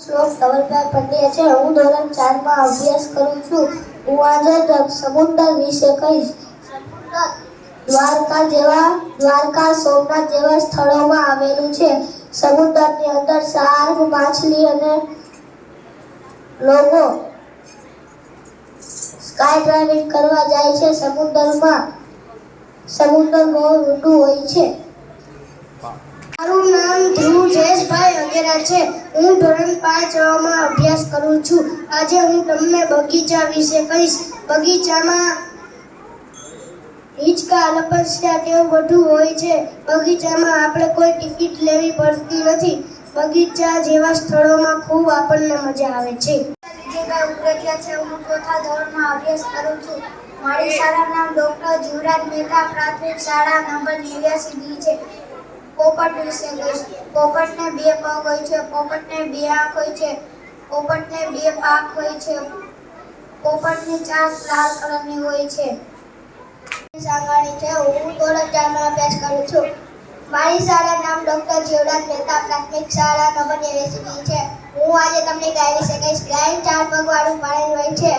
શ્લોક ધવલભાઈ પંડ્યા છે. હું ધોરણ 4 માં અભ્યાસ કરું છું. હું આજે સમુદ્ર વિશે કહીશ. સમુદ્ર દ્વારકા સોમનાથ જેવા સ્થળોમાં આવેલું છે. સમુદ્રની અંદર શાર્ક, માછલી અને લોકો સ્કાય ડ્રાઇવિંગ કરવા જાય છે. સમુદ્ર બહુ ઊંડું હોય છે. મારું નામ ધ્રુવ જયેશભાઈ વગેરા છે. હું ધોરણ 5 માં અભ્યાસ કરું છું. આજે હું તમને બગીચા વિશે કહીશ. બગીચામાં હિંચકા, લપસણા તેવું બધું હોય છે. બગીચામાં આપણે કોઈ ટિકિટ લેવી પડતી નથી. બગીચા જેવા સ્થળોમાં ખૂબ આપણને મજા આવે છે. વિજયભાઈ ઉગડિયા છે. હું 4થા ધોરણમાં અભ્યાસ કરું છું. મારી શાળાનું નામ ડૉક્ટર જીવરાજ મહેતા પ્રાથમિક શાળા નંબર 89B છે. પોપટ વિશે કહીશ. પોપટને 2 પગ હોય છે. પોપટને 2 આંખ હોય છે. પોપટને 2 પાંખ હોય છે. પોપટની ચાંચ લાલ કલરની હોય છે. સાંગાણી છે. હું ધોરણ 4 માં અભ્યાસ કરું છું. મારી શાળાનું નામ ડૉક્ટર જીવરાજ મહેતા પ્રાથમિક શાળા નંબર 89B છે. હું આજે તમને ગાય વિશે કહીશ. ગાય 4 પગવાળું પ્રાણી હોય છે.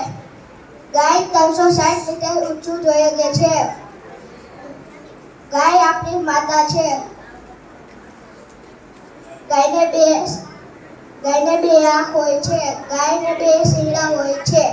ગાય 360 મીટર ઊંચું જોઈ શકે છે. ગાય આપણી માતા છે. ગાયને 2 આંખ હોય છે. ગાયને 2 શિંગડા હોય છે.